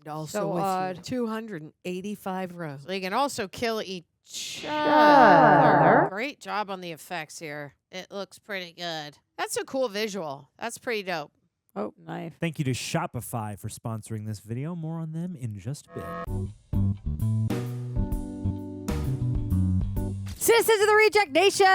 Also So with odd. you. 285 rows. They can also kill each other. Other. Great job on the effects here. It looks pretty good. That's a cool visual. That's pretty dope. Oh, knife. Thank you to Shopify for sponsoring this video. More on them in just a bit. Citizens of the Reject Nation,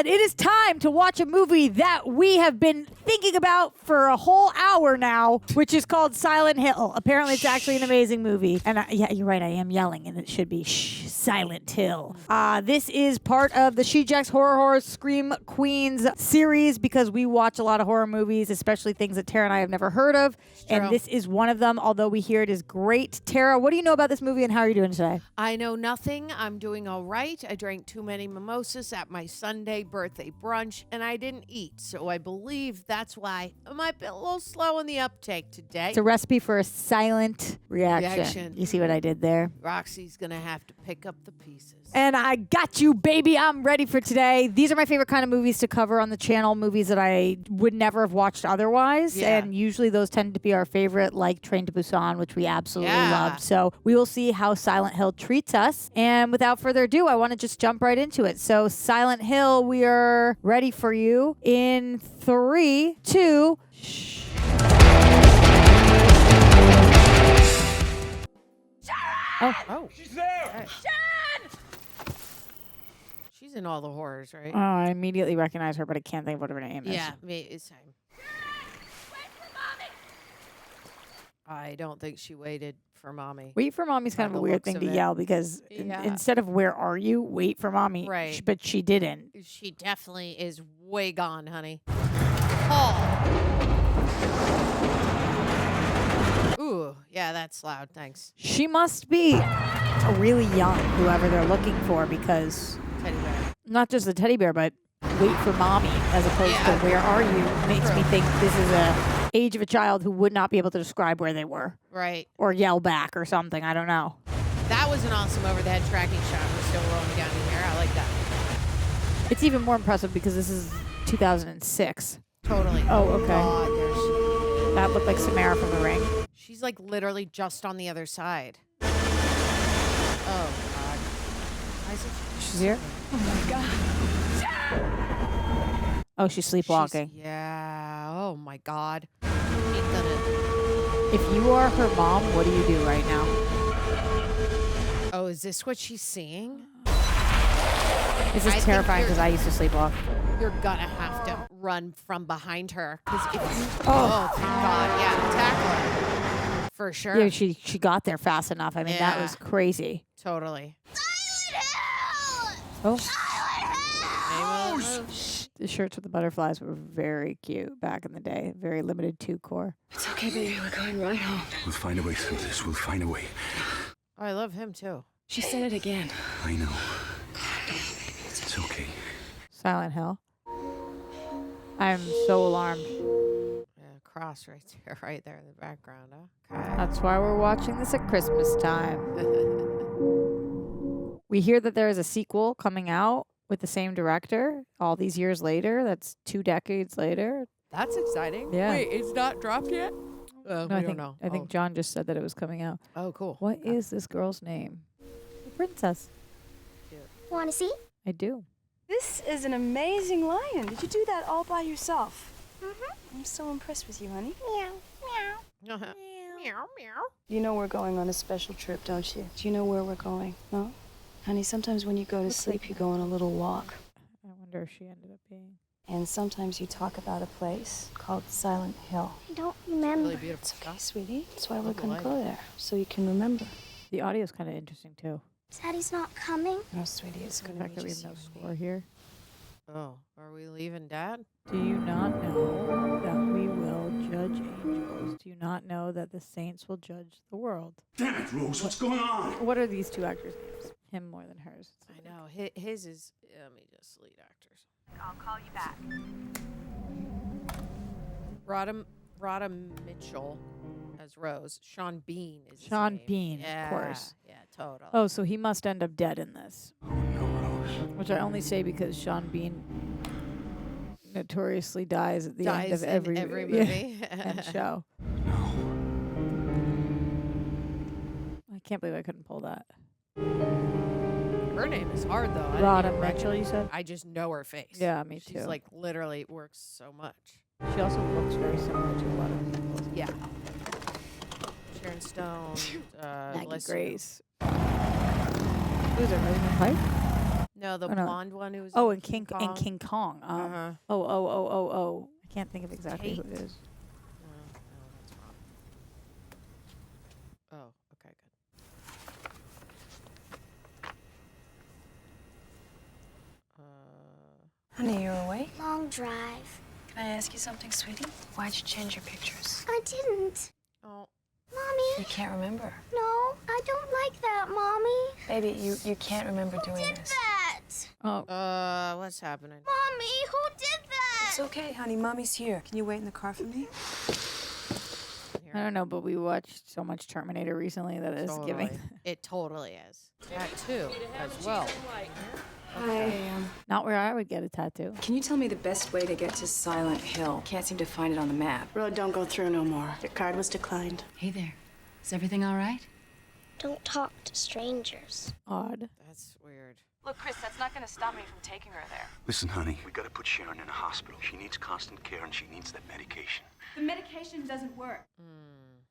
it is time to watch a movie that we have been thinking about for a whole hour now, which is called Silent Hill. Apparently, it's actually an amazing movie. And yeah, you're right, I am yelling, and it should be Silent Hill. This is part of the She Jacks Horror Scream Queens series because we watch a lot of horror movies, especially things that Tara and I have never heard of. And this is one of them, although we hear it is great. Tara, what do you know about this movie and how are you doing today? I know nothing. I'm doing all right. I drank too many mimosas at my Sunday birthday brunch, and I didn't eat. So I believe that's why I might be a little slow in the uptake today. It's a recipe for a silent reaction. You see what I did there? Roxy's going to have to pick up the pieces. And I got you, baby. I'm ready for today. These are my favorite kind of movies to cover on the channel, movies that I would never have watched otherwise. Yeah. And usually those tend to be our favorite, like Train to Busan, which we absolutely Yeah. loved. So we will see how Silent Hill treats us. And without further ado, I want to just jump right into it. So Silent Hill, we are ready for you in 3, 2, Oh. She's there! She's in all the horrors, right? Oh, I immediately recognize her, but I can't think of what her name is. Yeah, me, it's time. I don't think she waited for mommy. Wait for mommy's kind By of a the weird looks thing of to it. yell because Yeah. instead of where are you, wait for mommy. Right. But she didn't. She definitely is way gone, honey. Oh. Ooh, yeah, that's loud. Thanks. She must be really young, whoever they're looking for, because Teddy bear. not just the teddy bear, but wait for mommy as opposed Yeah. to where are you makes me True. think this is a age of a child who would not be able to describe where they were Right. or yell back or something. I don't know. That was an awesome overhead tracking shot. We're still rolling down in here. I like that. It's even more impressive because this is 2006. Totally. Oh, okay. God, That looked like Samara from The Ring. she's like literally just on the other side. Oh, God. Why is it She's here? Oh, my God. Oh, she's sleepwalking. Yeah. Oh, my God. She's gonna... If you are her mom, what do you do right now? Oh, is this what she's seeing? This I is think terrifying you're- because I used to sleepwalk. You're gonna have to run from behind her. Because if you... Oh, thank God. Yeah, tackle her. For sure. Yeah, she got there fast enough. I mean, that Yeah. was crazy. Totally. Oh, Oh, the shirts with the butterflies were very cute back in the day. Very limited 2 core. It's okay, baby. We're going right home. We'll find a way through this. We'll find a way. I love him, too. She said it again. I know. It's okay. Silent Hill. I'm so alarmed. Yeah, cross right there in the background, huh? Okay. That's why we're watching this at Christmas time. We hear that there is a sequel coming out with the same director all these years later. That's 2 decades later. That's exciting. Yeah. Wait, it's not dropped yet? No, we I don't think know. I think John just said that it was coming out. Oh, cool. What is this girl's name? The princess. Want to see? I do. This is an amazing lion. Did you do that all by yourself? Mm-hmm. I'm so impressed with you, honey. Meow, meow. Uh-huh. Meow, meow. You know we're going on a special trip, don't you? Do you know where we're going? No? Honey, sometimes when you go to sleep, you go on a little walk. I wonder if she ended up being. And sometimes you talk about a place called Silent Hill. I don't remember. Really beautiful It's okay, stuff. sweetie. That's why we're Look going alike. to go there, so you can remember. The audio's kind of interesting too. Daddy's not coming. No, sweetie, it's The going to fact be that we just have no you and score me. here. Oh, are we leaving, Dad? Do you not know that we will judge angels? Do you not know that the saints will judge the world? Damn it, Rose. What's going on? What are these 2 actors' names? Him more than hers. I know. His is, let me just lead actors. I'll call you back. Radha Mitchell as Rose. Sean Bean is his Sean name. Bean, Yeah, of course. Yeah, totally. Oh, so he must end up dead in this. Oh, no, Rose. Which I only say because Sean Bean notoriously dies at the end Dies of in every every yeah, movie. and show. No. can't believe I couldn't pull that. Her name is hard, though. I didn't Radha even Mitchell, you said? I just know her face. Yeah, me She's too. like literally works so much. She also looks very similar to a lot of people. Yeah. Sharon Stone. Maggie bless you. Grace. Who's it? Rosamund Pike? No, the Oh, no. blonde one who was Oh, in and King Kong. Uh-huh. Oh. I can't think of exactly who Kate? it is. No, that's wrong. Oh, okay, good. Honey, you awake? Long drive. Can I ask you something, sweetie? Why'd you change your pictures? I didn't. Oh, You Mommy. can't remember. No, I don't like that, Mommy. Baby, you can't remember Who doing did this. that? Oh, what's happening? Mommy, who did that? It's okay, honey. Mommy's here. Can you wait in the car for me? I don't know, but we watched so much Terminator recently that it's giving. It totally is. That too, as well. Hi. Not where I would get a tattoo. Can you tell me the best way to get to Silent Hill? Can't seem to find it on the map. Road don't go through no more. Your card was declined. Hey there. Is everything all right? Don't talk to strangers. Odd. That's weird. Look, Chris, that's not going to stop me from taking her there. Listen, honey, we gotta put Sharon in a hospital. She needs constant care and she needs that medication. The medication doesn't work.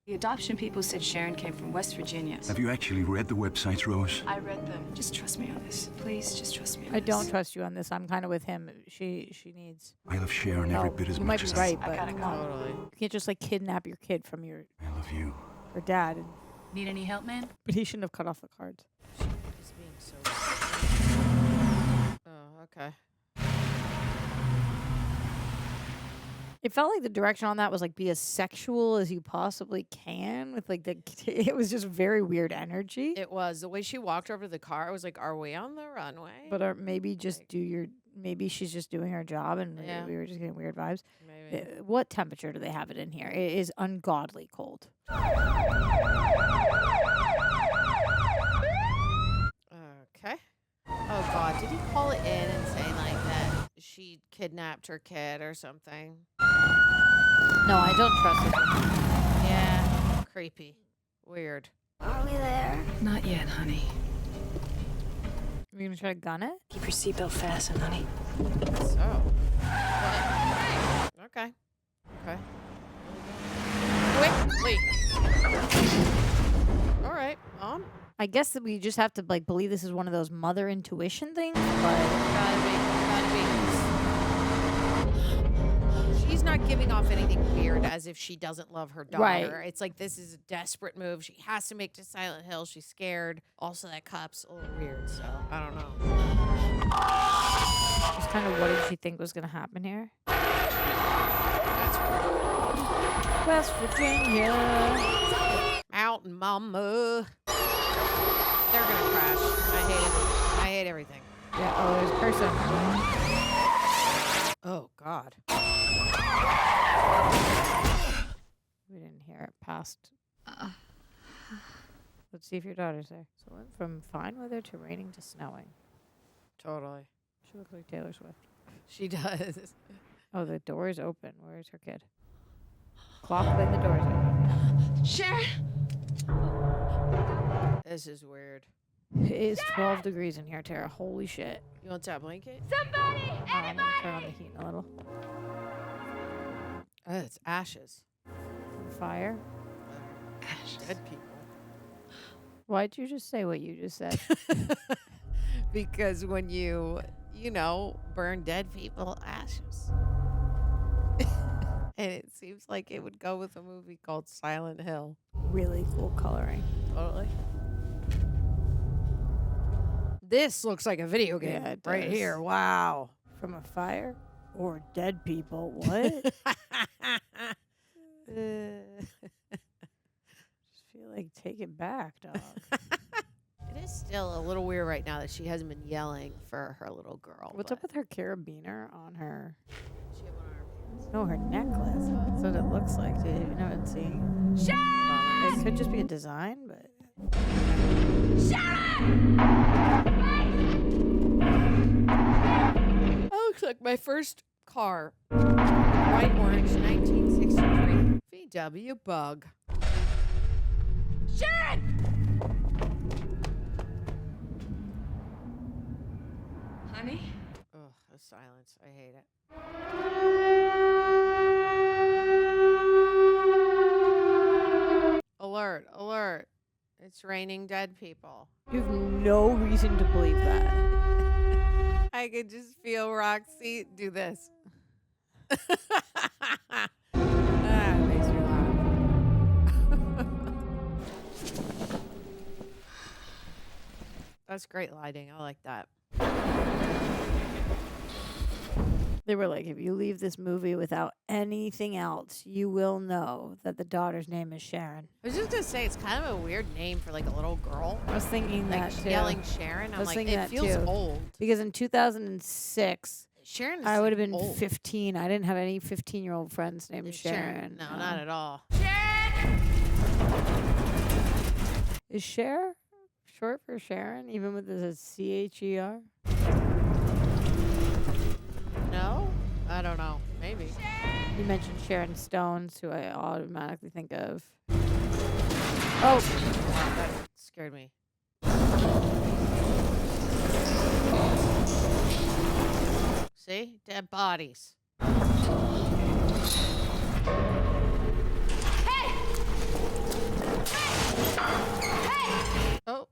The adoption people said Sharon came from West Virginia. Have you actually read the websites, Rose? I read them. Just trust me on this. Please, just trust me on I this. don't trust you on this. I'm kind of with him. She needs. I love Sharon every help. bit as You much might as be right, I but gotta go. Totally. you can't just like kidnap your kid from your I love you. her dad. And, Need any help, man? but he shouldn't have cut off the cards. He's being so. Oh, okay. It felt like the direction on that was like be as sexual as you possibly can with like the. It was just very weird energy. It was the way she walked over to the car. I was like, "Are we on the runway?" But maybe just do your. Maybe she's just doing her job, and Yeah. we were just getting weird vibes. Maybe. What temperature do they have it in here? It is ungodly cold. Okay. Oh God, did he call it in and say like that she kidnapped her kid or something? No, I don't trust it. Yeah, creepy, weird. Are we there? Not yet, honey. You gonna try to gun it? Keep your seatbelt fastened, honey. So, what? Okay, okay. Quickly. All right, I guess that we just have to like believe this is one of those mother intuition things, but gotta be. She's not giving off anything weird as if she doesn't love her daughter. Right. It's like this is a desperate move. She has to make to Silent Hill. She's scared. Also, that cop's a little weird, so I don't know. just kind of what did she think was gonna happen here? West Virginia. Mountain Mama. They're gonna crash. I hate everything. Yeah. Oh, there's a person. Oh God. We didn't hear it past. Let's see if your daughter's there. So it went from fine weather to raining to snowing. Totally. She looks like Taylor Swift. She does. Oh, the door is open. Where is her kid? Clock, then the door is open. Sharon! This is weird. It is 12 degrees in here, Tara. Holy shit. You want that blanket? Somebody! I'm gonna turn on the heat in a little. Oh, it's ashes. Fire. Dead people. Why'd you just say what you just said? Because when you burn dead people, ashes. And it seems like it would go with a movie called Silent Hill. Really cool coloring. Totally. This looks like a video game Yeah, it right does. here. Wow. From a fire or dead people? What? Just feel like take it back, dog. It is still a little weird right now that she hasn't been yelling for her little girl. What's up with her carabiner on her? She have one on her pants. No, her necklace. That's what it looks like. Dude, you know what I'm seeing? It could just be a design, but. That looks like my first car. Bright orange 1963 VW Bug. Sharon! silence. I hate it. Alert, alert. It's raining dead people. You have no reason to believe that. I could just feel Roxy do this. It makes me laugh. That's great lighting. I like that. They were like, if you leave this movie without anything else, you will know that the daughter's name is Sharon. I was just gonna say it's kind of a weird name for like a little girl. I was thinking Like that too. yelling Sharon. I'm like, it feels old. Because in 2006, Sharon. I would have been old. 15. I didn't have any 15-year-old friends named Sharon. No, not at all. Is Cher short for Sharon, even with the CHER? No, I don't know. Maybe. You mentioned Sharon Stones, who I automatically think of. Oh, That scared me. See? Dead bodies. Oh,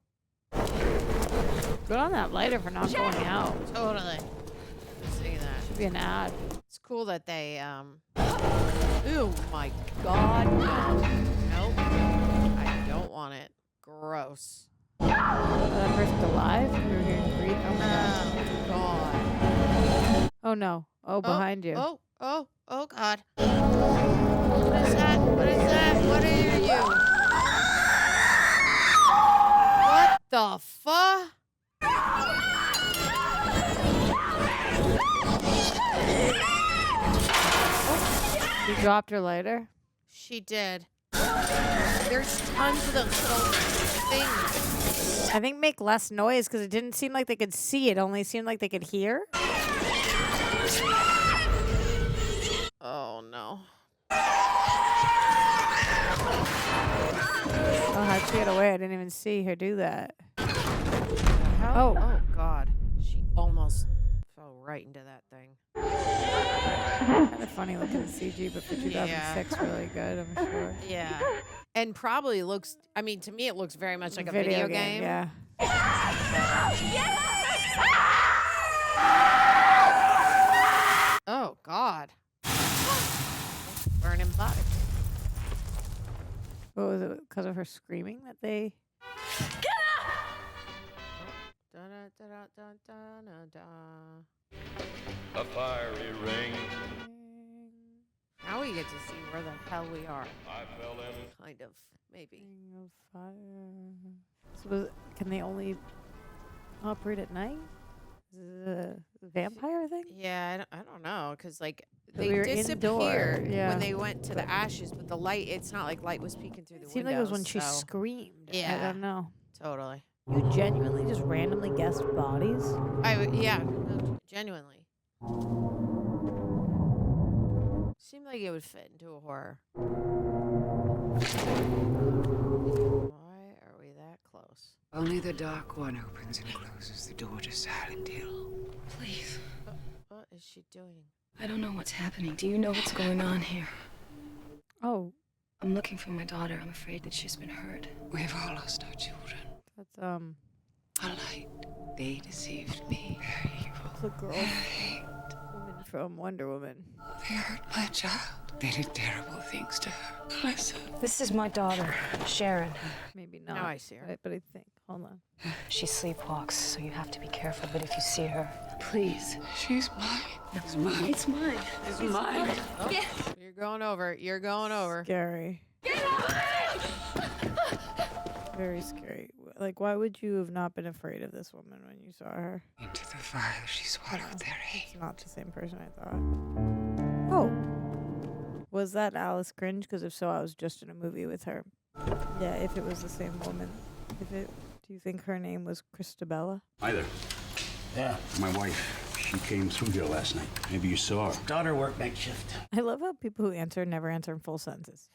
good on that lighter for not going out. totally. See that. Should be an ad. It's cool that they, oh my God. No. Nope. I don't want it. Gross. That person's alive? We were hearing breathe. Oh my God. God. Oh no. Oh, behind you. Oh God. What is that? What is that? What are you? What the fuck? She dropped her lighter. She did. There's tons of those little things. I think make less noise because it didn't seem like they could see. It only seemed like they could hear. Oh no. Oh, how'd she get away? I didn't even see her do that. Oh God. She almost fell right into that thing. Kind of funny looking CG, but for 2006, really good, I'm sure. Yeah. And probably looks, I mean, to me, it looks very much like a video game. Yeah. Oh, God. Burning bodies. What was it? Because of her screaming that they... A fiery ring. Now we get to see where the hell we are. I fell in. Kind of, maybe. Ring of fire. So can they only operate at night? Is it a vampire thing? Yeah, I don't know, because, like, But they we were disappeared indoor, yeah. when they went to the ashes, but the light, it's not like light was peeking through the windows. It seemed like it was when she so- screamed. Yeah. I don't know. Totally. You genuinely just randomly guessed bodies? Yeah, no, genuinely. Seemed like it would fit into a horror. Why are we that close? Only the Dark One opens and closes the door to Silent Hill. Please. What is she doing? I don't know what's happening. Do you know what's going on here? Oh. I'm looking for my daughter. I'm afraid that she's been hurt. We've all lost our children. That's, A light. They deceived me. They're evil. the girl. They're hate. Woman from Wonder Woman. They hurt my child. They did terrible things to her. Myself. This is my daughter, Sharon. Maybe not. Now I see her. But I think, hold on. She sleepwalks, so you have to be careful. But if you see her, Please. She's mine. It's mine. It's mine. It's mine. Oh, you're going over. You're going over. Scary. Very scary. Like, why would you have not been afraid of this woman when you saw her? Into the fire, she swallowed their hate. It's not the same person I thought. Oh. Was that Alice Cringe? Because if so, I was just in a movie with her. Yeah, if it was the same woman. Do you think her name was Christabella? Hi there. Yeah, my wife. She came through here last night. Maybe you saw her. Daughter worked night shift. I love how people who answer never answer in full sentences.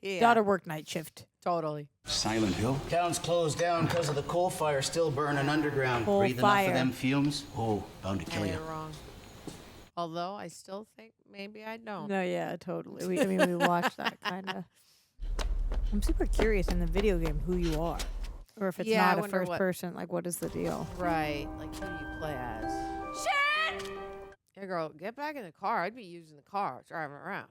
Yeah. Daughter worked night shift. Totally. Silent Hill? Town's closed down because of the coal fire still burning underground. Coal Breathe fire. enough of them fumes. Oh, bound to kill Yeah, you. you're wrong. Although I still think maybe I don't. No, yeah, totally. We watched that kind of. I'm super curious in the video game who you are. Or if it's Yeah, I not a wonder first what- person, like what is the deal? Right. Like, who do you play as? Shit! Hey, girl, get back in the car. I'd be using the car, driving around.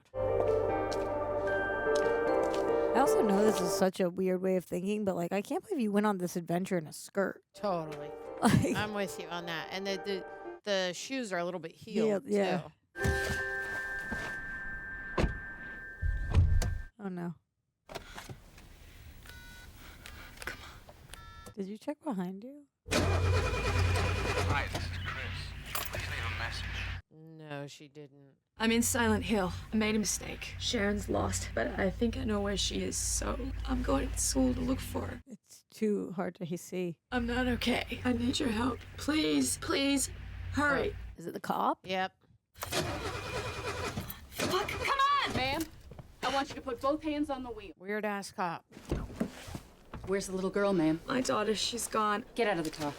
I also know this is such a weird way of thinking, but like I can't believe you went on this adventure in a skirt. Totally. Like, I'm with you on that. And the shoes are a little bit heeled, yeah. too. Oh no. Did you check behind you? Hi, this is Chris. Please leave a message. No, she didn't. I'm in Silent Hill. I made a mistake. Sharon's lost, but I think I know where she is, so I'm going to school to look for her. It's too hard to see. I'm not okay. I need your help. Please, please, hurry. Is it the cop? Yep. Fuck, come on! Ma'am, I want you to put both hands on the wheel. Weird ass cop. Where's the little girl, ma'am? My daughter, she's gone. Get out of the car.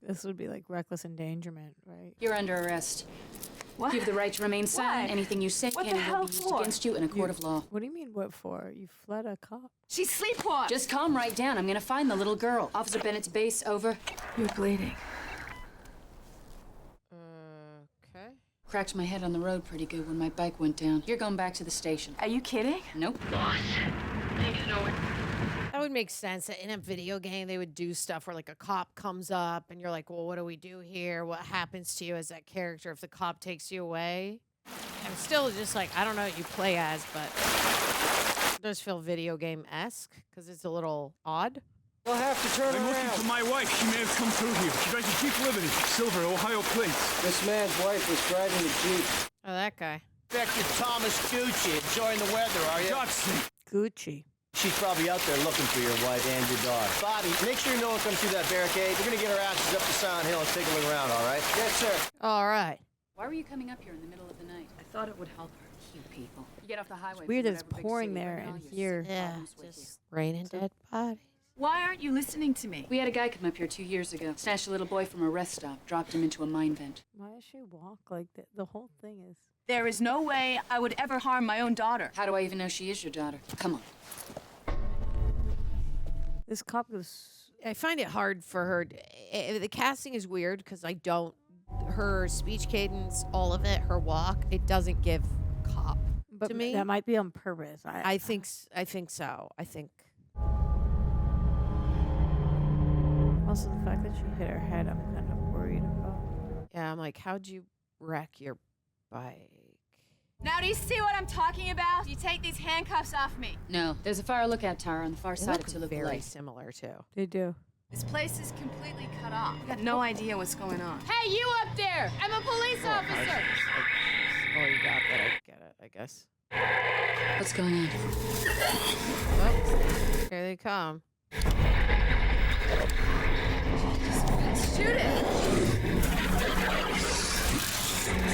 This would be like reckless endangerment, right? You're under arrest. What? You have the right to remain silent. Why? Anything you say What can the and will hell be used for? against you in a court of law. What do you mean what for? You fled a cop? She's sleepwalking. Just calm right down. I'm gonna find the little girl. Officer Bennett's base, over. You're bleeding. Okay. Cracked my head on the road pretty good when my bike went down. You're going back to the station. Are you kidding? Nope. That would make sense that in a video game they would do stuff where like a cop comes up and you're like, well, what do we do here? What happens to you as that character if the cop takes you away? I'm still just like, I don't know what you play as, but it does feel video game-esque because it's a little odd. We'll have to turn I'm looking for my wife. She may have come through here. She drives a Jeep Liberty, silver, Ohio plates. This man's wife was driving the Jeep. Oh, that guy. Inspector Thomas Gucci, enjoying the weather, are you? God's sake. Gucci. She's probably out there looking for your wife and your daughter. Bobby, make sure no one comes through that barricade. We're gonna get our asses up to Silent Hill and take a look around, all right? Yes, sir. All right. Why were you coming up here in the middle of the night? I thought it would help her. You people. You get off the highway. Weird from that it's whatever big pouring city, there right now, and you're here. seeing Yeah, problems with you. just raining dead bodies. Why aren't you listening to me? We had a guy come up here 2 years ago. Snatched a little boy from a rest stop, dropped him into a mine vent. Why does she walk like that? The whole thing is. There is no way I would ever harm my own daughter. How do I even know she is your daughter? Come on. This cop goes. I find it hard for her. The casting is weird because I don't. Her speech cadence, all of it, her walk, it doesn't give cop But to me. that might be on purpose. I think so. I think. Also, the fact that she hit her head, I'm kind of worried about. Yeah, I'm like, how'd you wreck your bike? Now do you see what I'm talking about? You take these handcuffs off me. No, there's a fire lookout tower on the far They side look of Tulip very Lake. similar too. They do. This place is completely cut off. I got no idea what's going on. Hey, you up there! I'm a police officer! Oh, you got that. I get it, I guess. What's going on? Well, here they come. Shoot it!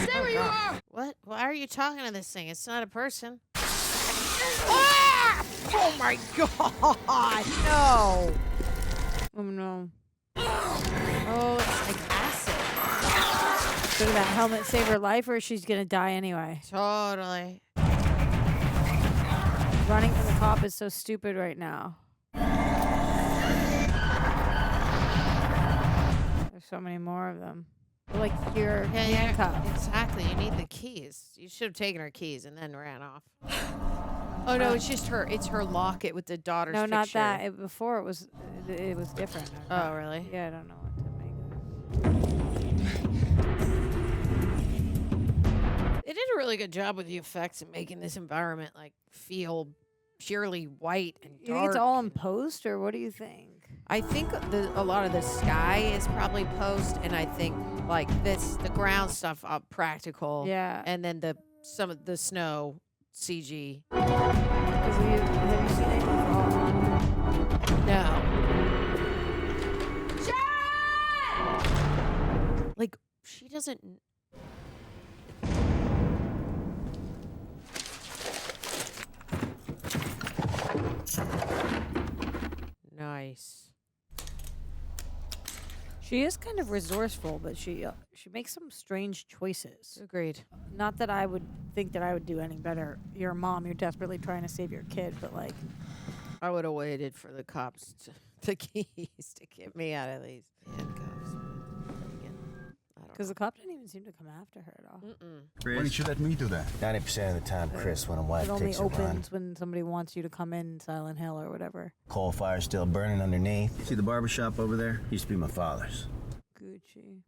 Stay where you are! What? Why are you talking to this thing? It's not a person. Ah! Oh my god! No! Oh no. Oh, it's like acid. Did that helmet save her life, or she's gonna die anyway? Totally. Running from the cop is so stupid right now. There's so many more of them. They're like you're handcuffed. Exactly. You need the keys. You should have taken her keys and then ran off. Oh no, it's just her. It's her locket with the daughter's No, not picture. that. Before it was different. Oh really? Yeah, I don't know what to make of it. They did a really good job with the effects and making this environment like feel purely white and dark. You think it's all in post, or what do you think? I think a lot of the sky is probably post, and I think like the ground stuff practical. Yeah. And then some of the snow CG. Have you seen anything fall on? No. Like she doesn't. Nice. She is kind of resourceful, but she makes some strange choices. Agreed. Not that I would think that I would do any better. You're a mom. You're desperately trying to save your kid, but like, I would have waited for the cops, the keys to get me out of these handcuffs. Because the cop didn't even seem to come after her at all. Why didn't you let me do that? 90% of the time, Chris, when a wife It only takes a run, opens when somebody wants you to come in Silent Hill or whatever. coal fire still burning underneath. See the barber shop over there? Used to be my father's. Gucci.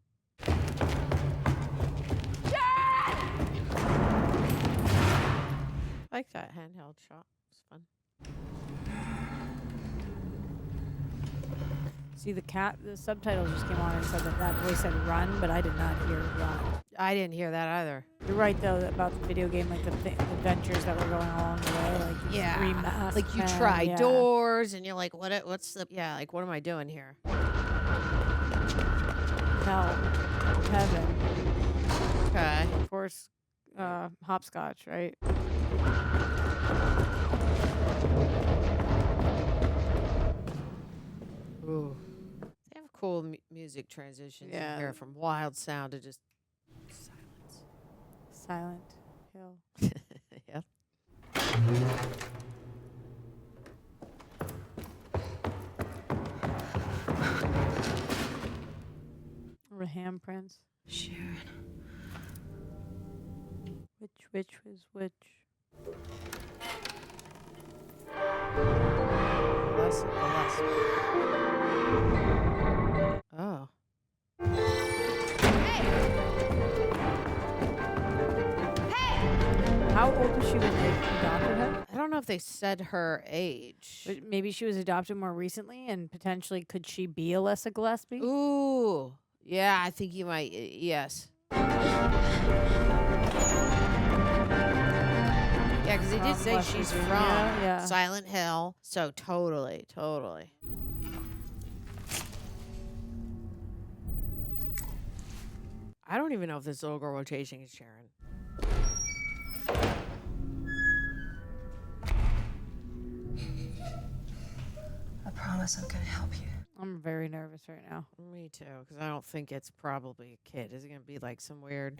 I like that handheld shot. It's fun. See, the subtitles just came on and said that voice said run, but I did not hear run. I didn't hear that either. You're right, though, about the video game, like the adventures that were going along the way. Like three masks, like you man, try yeah. doors and you're like, what's the, like, what am I doing here? Hell. Heaven. Okay. Of course, hopscotch, right? Ooh. They have cool music transitions in Yeah. here from wild sound to just Silent Hill. Yep. Or the handprints. Sharon. Which was which? Oh. How old was she when they adopted her? I don't know if they said her age. But maybe she was adopted more recently, and potentially could she be Alyssa Gillespie? Ooh. Yeah, I think you might. Yes. Yeah, because they did say West she's Virginia, from yeah. Silent Hill. So totally. I don't even know if this little girl was chasing is Sharon. I promise I'm gonna help you. I'm very nervous right now. Me too, because I don't think it's probably a kid. Is it going to be like some weird...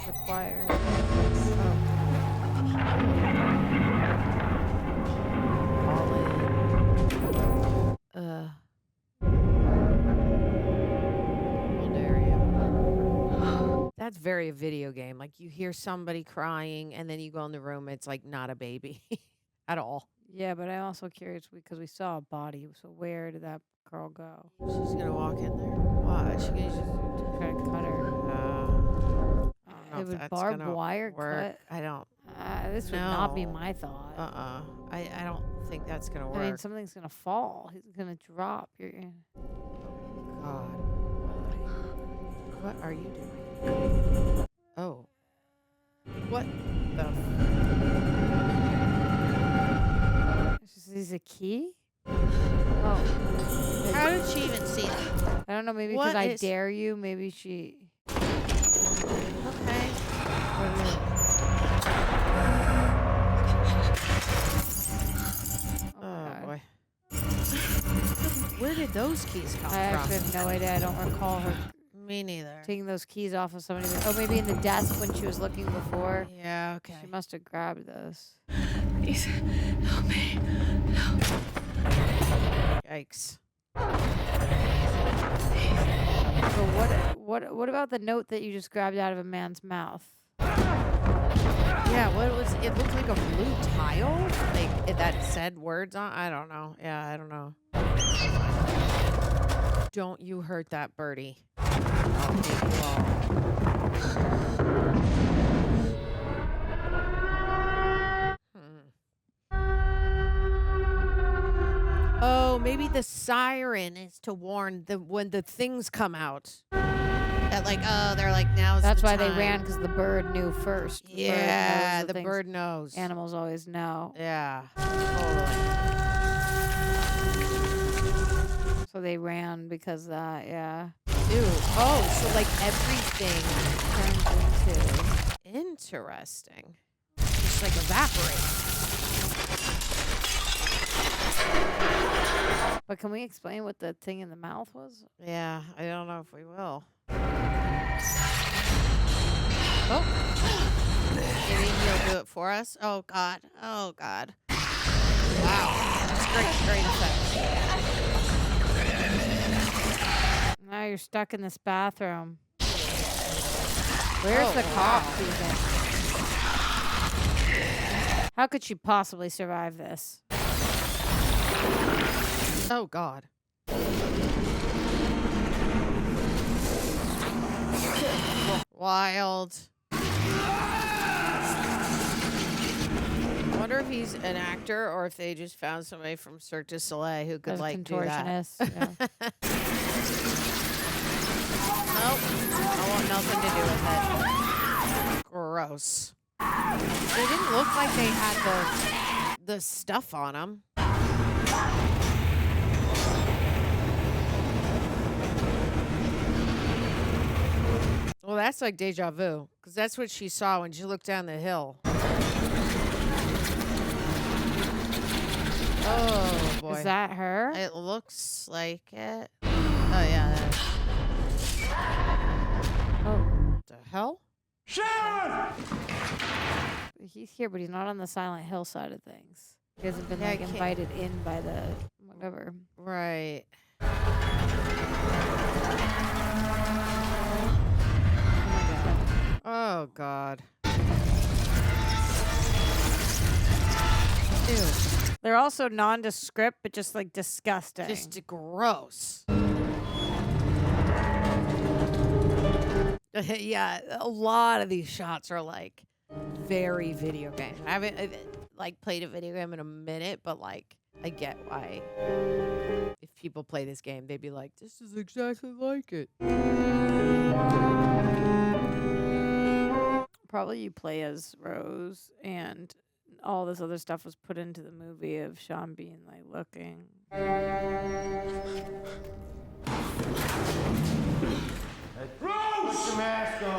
The choir. Old area. That's very a video game. Like you hear somebody crying and then you go in the room, it's like not a baby at all. Yeah, but I'm also curious because we saw a body. So where did that girl go? She's going to walk in there? Why? She going to just try to cut her. I don't know It if would that's barbed gonna wire work. cut. I don't. This would not be my thought. I don't think that's going to work. I mean, something's gonna fall. He's gonna drop. God. What are you doing? Oh. What the Is this a key? Oh. How did she even see that? I don't know. Maybe What because I is- dare you. Maybe she. Okay. Oh, boy. Where did those keys come I from? actually have no idea. I don't recall her Me neither. taking those keys off of somebody. Oh, maybe in the desk when she was looking before. Yeah, okay. She must have grabbed those. Please, help me. Yikes. So what about the note that you just grabbed out of a man's mouth? Yeah, what was it? Looked like a blue tile, like that said words on. I don't know. Yeah, I don't know. Don't you hurt that birdie? I'll take you all. Oh, maybe the siren is to warn when the things come out. That like, oh, they're like, now's That's the why time. they ran, because the bird knew first. Yeah, the things bird knows. Animals always know. Yeah, totally. So they ran because of that, yeah. Ew. Oh, so like everything turns into. Interesting. Just like evaporate. But can we explain what the thing in the mouth was? Yeah, I don't know if we will. Oh. Maybe he'll do it for us. Oh, God. Oh, God. Wow. That's great effect. Now you're stuck in this bathroom. Where's the cop? Even? How could she possibly survive this? Oh, God. Wild. I wonder if he's an actor or if they just found somebody from Cirque du Soleil who could, like, do that. Yeah. Nope. I want nothing to do with it. Gross. They didn't look like they had the stuff on them. Well, that's like deja vu, because that's what she saw when she looked down the hill. Oh, boy. Is that her? It looks like it. Oh, yeah, that is. Oh. What the hell? Sharon! He's here, but he's not on the Silent Hill side of things. He hasn't been, Yeah, like, invited in by the whatever. Right. Oh, God. Ew. They're also nondescript, but just, like, disgusting. Just gross. Yeah, a lot of these shots are, like, very video game. I haven't, like, played a video game in a minute, but, like, I get why. If people play this game, they'd be like, this is exactly like it. Probably you play as Rose, and all this other stuff was put into the movie of Sean being, like, looking.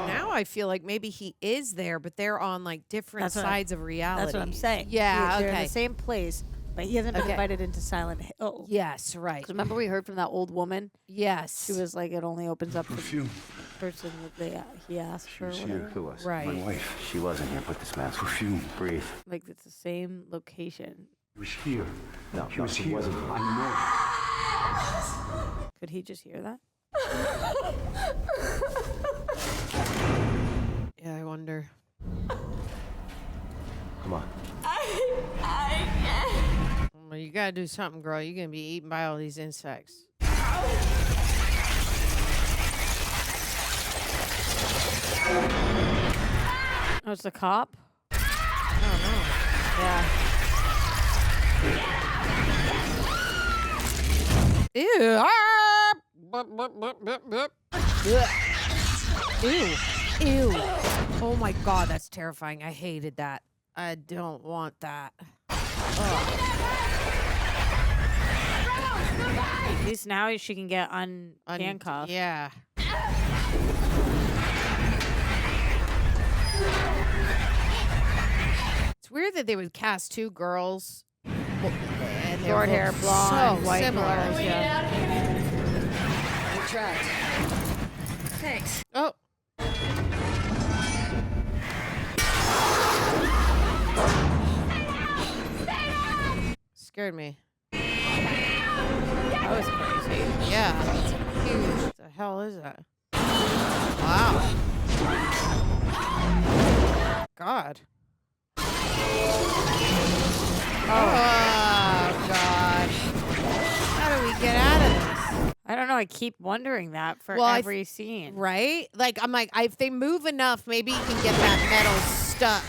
Now I feel like maybe he is there, but they're on, like, different sides of reality. That's what I'm saying. Yeah, They're in okay. the same place, but he hasn't been invited into Silent Hill. Yes, right. 'Cause remember we heard from that old woman? Yes. She was like, it only opens up for Perfume. the person that he asked for. She was Whatever. here. Who was? Right. My wife. She wasn't here. Put this mask. Perfume. Breathe. Like, it's the same location. She was here. No, she was here. wasn't. I know. Could he just hear that? Yeah, I wonder. Come on. Well, you gotta do something, girl. You're gonna be eaten by all these insects. Oh, it's the cop? Oh, no. Yeah. Ew. Ah! Ew. Ew. Oh, my God. That's terrifying. I hated that. I don't want that. At least now she can get handcuffed. Yeah. It's weird that they would cast two girls. And they Short hair, look blonde, so white similar. girls, yeah. Retract. Thanks. Oh. Scared me. That was crazy. Yeah. That's huge. What the hell is that? Wow. God. Oh, God. How do we get out of this? I don't know. I keep wondering that for every scene. Right? Like, I'm like, if they move enough, maybe you can get that metal stuck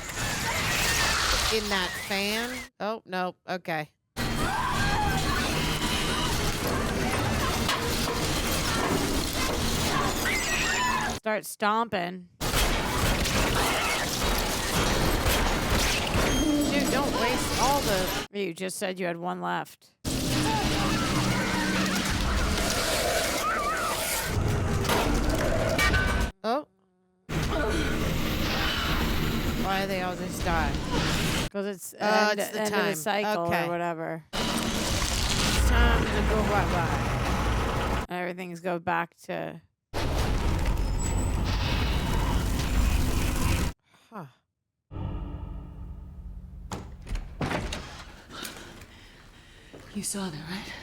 in that fan. Oh, no. Okay. Start stomping. Dude, don't waste all the... You just said you had one left. Oh. Why do they all just die? Because it's it's the end time. of the cycle Okay. or whatever. It's time to go bye-bye. Everything's go back to... Huh. You saw that, right?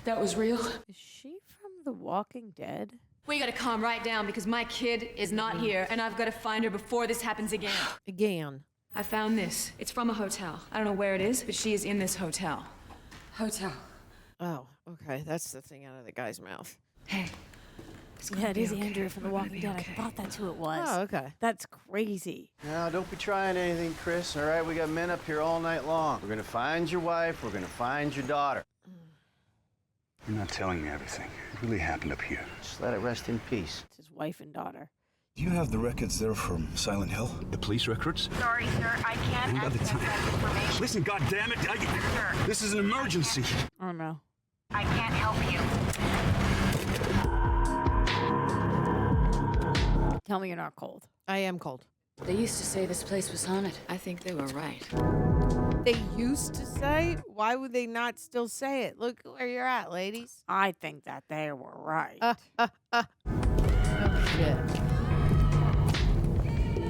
That was real? Is she from The Walking Dead? We gotta calm right down because my kid is not here, and I've gotta find her before this happens again. Again. I found this. It's from a hotel. I don't know where it is, but she is in this hotel. Hotel. Oh, okay. That's the thing out of the guy's mouth. Hey. Yeah, it is Andrew from The Walking Dead. I thought that's who it was. Oh, okay. That's crazy. Now, don't be trying anything, Chris, all right? We got men up here all night long. We're gonna find your wife, we're gonna find your daughter. You're not telling me everything. It really happened up here. Just let it rest in peace. It's his wife and daughter. Do you have the records there from Silent Hill? The police records? Sorry, sir, I can't access that information. Listen, goddammit! Sir. This is an emergency. Oh, no. I can't help you. Tell me you're not cold. I am cold. They used to say this place was haunted. I think they were right. They used to say? Why would they not still say it? Look where you're at, ladies. I think that they were right. Oh, shit.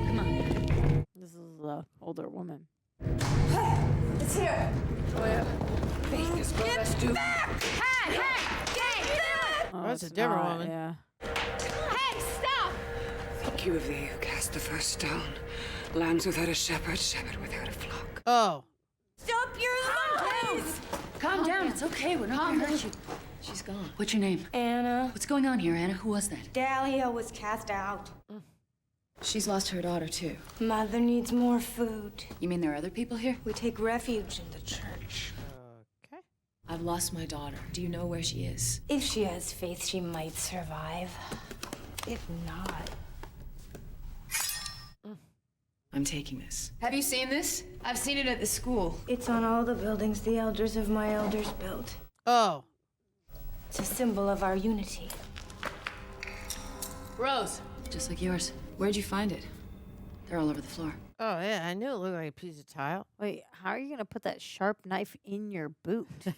Come on. This is the older woman. It's here. Oh, yeah. Faith is what us do. Hey! Hey! Oh, that's it's a different not, woman. Yeah. Hey, stop! Think you of thee who cast the first stone. Lambs without a shepherd, shepherd without a flock. Oh. Stop your lies! Calm down. It's okay. We're not gonna hurt you. She's gone. What's your name? Anna. What's going on here, Anna? Who was that? Dahlia was cast out. She's lost her daughter, too. Mother needs more food. You mean there are other people here? We take refuge in the church. Okay. I've lost my daughter. Do you know where she is? If she has faith, she might survive. If not... I'm taking this. Have you seen this? I've seen it at the school. It's on all the buildings the elders of my elders built. Oh. It's a symbol of our unity. Rose. Just like yours. Where'd you find it? They're all over the floor. Oh, yeah. I knew it looked like a piece of tile. Wait, how are you going to put that sharp knife in your boot? I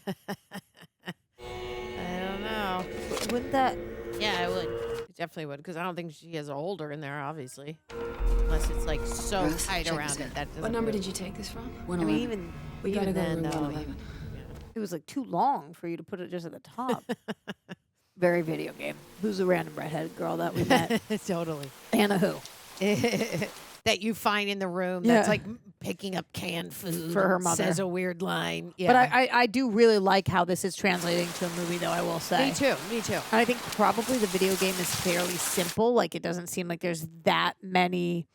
don't know. Wouldn't that... Yeah, I would. I definitely would, because I don't think she has a holder in there, obviously. Unless it's, like, so Rose, tight check around this it. out. That doesn't What number really- did you take this from? I 111. mean, even We gotta go to then, room though, 111. it was, like, too long for you to put it just at the top. Very video game. Who's the random redheaded girl that we met? Totally. Anna who? That you find in the room Yeah. that's like picking up canned food For her and mother. says a weird line. Yeah. But I do really like how this is translating to a movie, though, I will say. Me too. Me too. And I think probably the video game is fairly simple. Like, it doesn't seem like there's that many...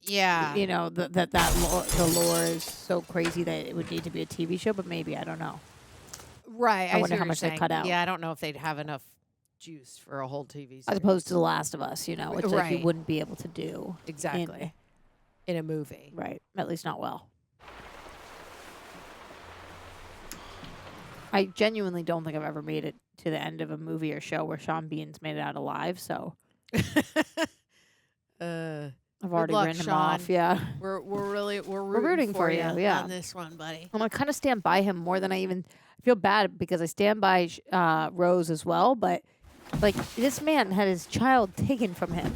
Yeah. You know, the lore is so crazy that it would need to be a TV show, but maybe, I don't know. Right. I see wonder what how you're much they saying. cut out. Yeah, I don't know if they'd have enough juice for a whole TV series. As opposed to The Last of Us, you know, which like, you Right. wouldn't be able to do. Exactly. In a movie. Right. At least not well. I genuinely don't think I've ever made it to the end of a movie or show where Sean Bean's made it out alive, so I've already luck, written him Sean. off. Yeah. We're rooting for you, yeah. on this one, buddy. And I kind of stand by him more than I feel bad because I stand by Rose as well, but like this man had his child taken from him,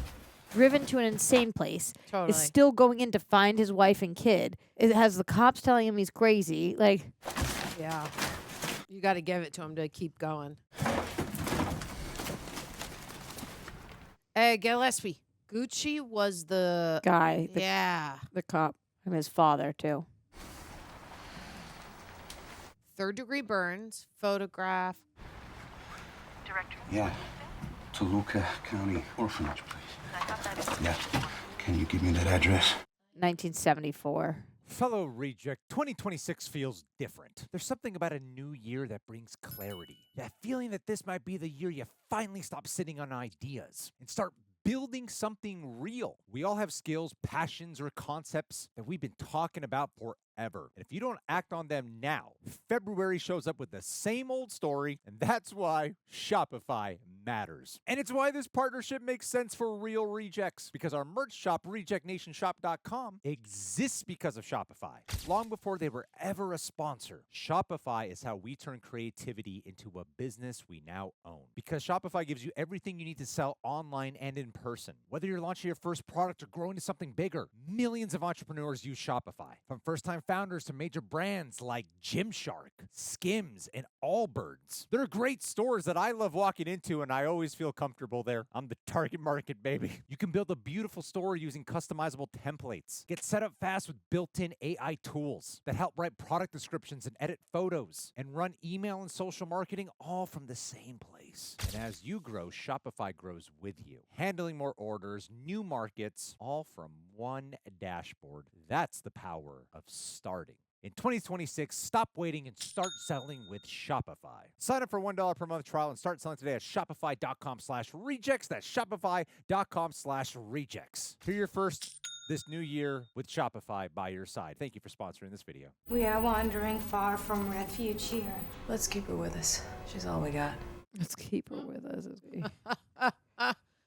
driven to an insane place, Totally. is still going in to find his wife and kid. It has the cops telling him he's crazy. Like, Yeah. You got to give it to him to keep going. Hey, Gillespie. Gucci was the guy, yeah, the cop, and his father too. third-degree burns, photograph. Director. Yeah. Toluca County Orphanage, please. Yeah. Can you give me that address? 1974. Fellow Reject, 2026 feels different. There's something about a new year that brings clarity. That feeling that this might be the year you finally stop sitting on ideas and start building something real. We all have skills, passions, or concepts that we've been talking about forever. ever. And if you don't act on them now, February shows up with the same old story, and that's why Shopify matters. And it's why this partnership makes sense for Real Rejects, because our merch shop, RejectNationShop.com, exists because of Shopify. Long before they were ever a sponsor, Shopify is how we turn creativity into a business we now own. Because Shopify gives you everything you need to sell online and in person. Whether you're launching your first product or growing to something bigger, millions of entrepreneurs use Shopify. From first-time founders to major brands like Gymshark, Skims, and Allbirds. They're great stores that I love walking into, and I always feel comfortable there. I'm the target market, baby. You can build a beautiful store using customizable templates. Get set up fast with built-in AI tools that help write product descriptions and edit photos, and run email and social marketing all from the same place. And as you grow, Shopify grows with you, handling more orders, new markets, all from one dashboard. That's the power of starting. In 2026, stop waiting and start selling with Shopify. Sign up for $1 per month trial and start selling today at shopify.com/rejects. That's shopify.com/rejects. Hear your first this new year with Shopify by your side. Thank you for sponsoring this video. We are wandering far from refuge here. Let's keep her with us. She's all we got. Let's keep her with us.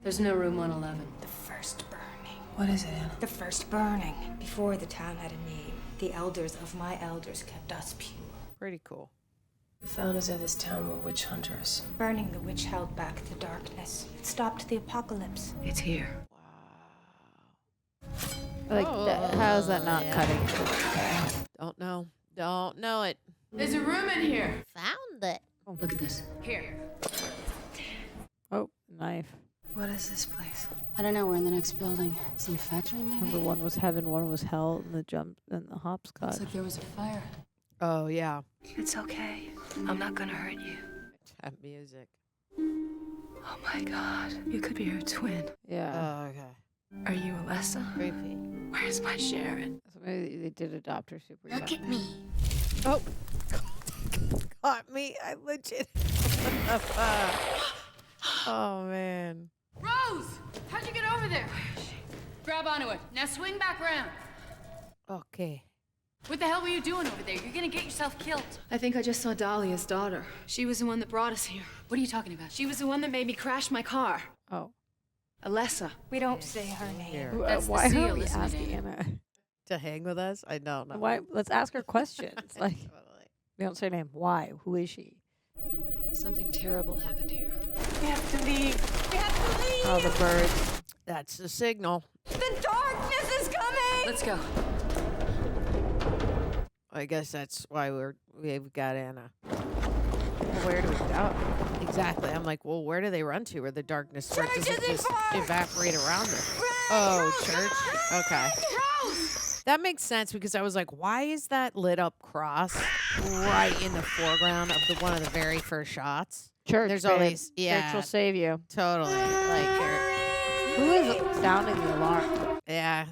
There's no room on 11. The first burning. What is it, Anna? The first burning. Before the town had a name, the elders of my elders kept us pure. Pretty coul. The founders of this town were witch hunters. Burning the witch held back the darkness. It stopped the apocalypse. It's here. Like, how is that not cutting? Don't know. Don't know it. There's a room in here. Found it. Oh, look at this. Here. Oh, knife. What is this place? I don't know. We're in the next building. Some factory, maybe? Number one was heaven, one was hell, and the hopscotch. Looks like there was a fire. Oh, yeah. It's okay. I'm not gonna hurt you. That music. Oh my God. You could be her twin. Yeah. Oh, okay. Are you Alessa? Creepy. Where's my Sharon? So maybe they did adopt her super young. Look at me. Oh. Got me. I legit. Oh, man. Rose! How'd you get over there? Grab onto it. Now swing back around. Okay. What the hell were you doing over there? You're gonna get yourself killed. I think I just saw Dahlia's daughter. She was the one that brought us here. What are you talking about? She was the one that made me crash my car. Oh. Alessa. We don't say her name. That's Why the are seal, we isn't it, asking Anna? Anna? To hang with us? I don't know. Why? Let's ask her questions. Like, we don't say her name. Why? Who is she? Something terrible happened here. We have to leave. We have to leave. Oh, the birds. That's the signal. The darkness is coming. Let's go. I guess that's why we've got Anna. Well, where do we go? Exactly. I'm like, well, where do they run to? Where the darkness starts to just evaporate around them? Oh, church. Okay. That makes sense because I was like, why is that lit up cross right in the foreground of one of the very first shots? Church. There's babe. always Church will save you. Totally. Like who is sounding the alarm? Yeah.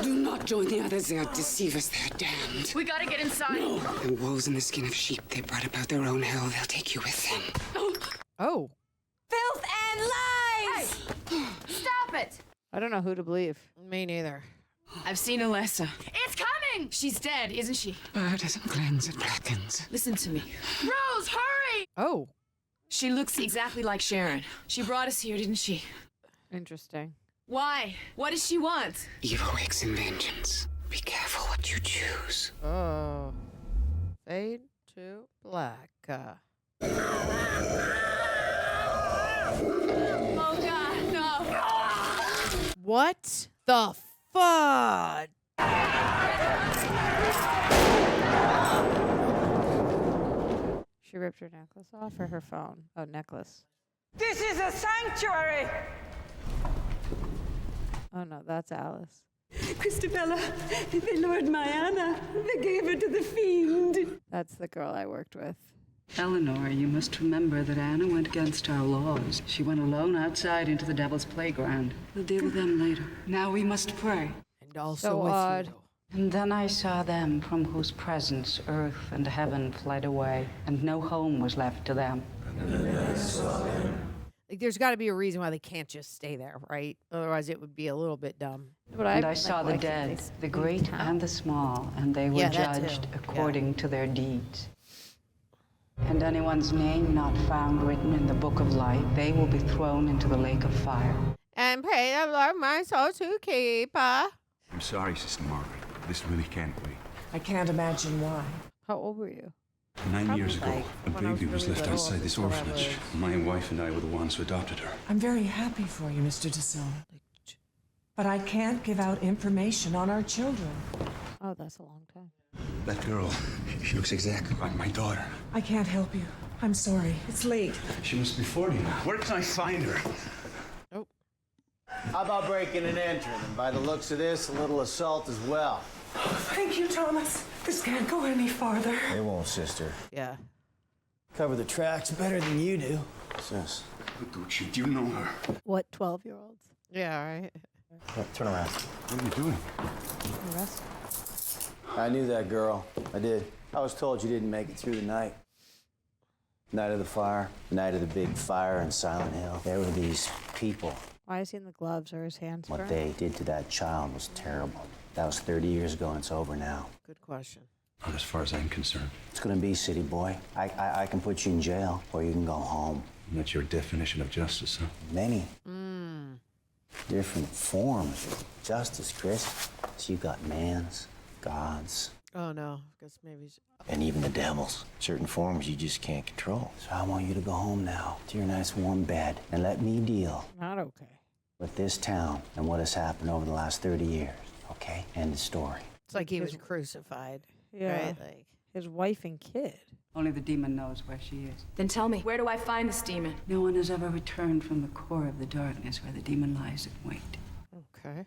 Do not join the others. They are deceivers. They are damned. We gotta get inside. No. The wolves in the skin of sheep. They brought about their own hell. They'll take you with them. Oh. Filth and lies. Hey, stop it. I don't know who to believe. Me neither. I've seen Alessa. It's coming. She's dead, isn't she? Blood doesn't cleanse, it blackens. Listen to me. Rose, hurry. Oh. She looks exactly like Sharon. She brought us here, didn't she? Interesting. Why? What does she want? Evil wakes in vengeance. Be careful what you choose. Oh. Fade to black. Oh, God, no. What the fuck? She ripped her necklace off or her phone? Oh, necklace. This is a sanctuary! Oh, no, that's Alice. Christabella, they lured my Anna. They gave her to the fiend. That's the girl I worked with. Eleanor, you must remember that Anna went against our laws. She went alone outside into the devil's playground. We'll deal with them later. Now we must pray. And also So with odd. you. And then I saw them from whose presence earth and heaven fled away, and no home was left to them. Like, there's got to be a reason why they can't just stay there, right? Otherwise, it would be a little bit dumb. But And I saw the dead, the great and the small, and they were Yeah, that judged too. according to their deeds. And anyone's name not found written in the book of life, they will be thrown into the lake of fire. And pray the Lord my soul to keep. I'm sorry, Sister Margaret. This really can't wait. I can't imagine why. How old were you? 9 years ago, like a when I was baby was really left little, outside this before I orphanage. was- My wife and I were the ones who adopted her. I'm very happy for you, Mr. Da Silva. But I can't give out information on our children. Oh, that's a long time. That girl, she looks exactly like my daughter. I can't help you. I'm sorry. It's late. She must be 40 now. Where can I find her? How about breaking and entering? And by the looks of this, a little assault as well. Thank you, Thomas. This can't go any farther. It won't, sister. Yeah. Cover the tracks better than you do. Sis. Ducci, do you know her? What, 12-year-olds? Yeah, right. Turn around. What are you doing? Arrested. I knew that girl. I did. I was told you didn't make it through the night. Night of the fire. Night of the big fire in Silent Hill. There were these people. Why is he in the gloves? Or his hands What burned? they did to that child was terrible. That was 30 years ago, and it's over now. Good question. Not as far as I'm concerned. It's gonna be, city boy. I can put you in jail, or you can go home. And that's your definition of justice, huh? Many different forms of justice, Chris. So you got man's, God's, Oh, no. I guess maybe... and even the devil's. Certain forms you just can't control. So I want you to go home now to your nice warm bed and let me deal Not okay. with this town and what has happened over the last 30 years. Okay? End of story. It's like he was crucified. Yeah. Right? Like, His wife and kid. Only the demon knows where she is. Then tell me, where do I find this demon? No one has ever returned from the core of the darkness where the demon lies at wait. okay.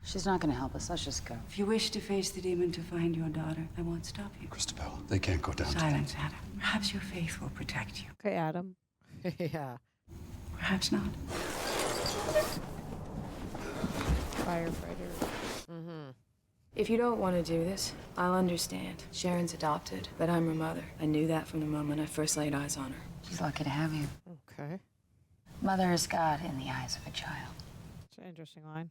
She's not gonna help us. Let's just go. If you wish to face the demon to find your daughter, I won't stop you. Christabel, they can't go down. Silence, Adam. Perhaps your faith will protect you. Okay, Adam. Yeah. Perhaps not. Firefighter. If you don't want to do this, I'll understand. Sharon's adopted, but I'm her mother. I knew that from the moment I first laid eyes on her. She's lucky to have you. Okay. Mother is God in the eyes of a child. It's an interesting line.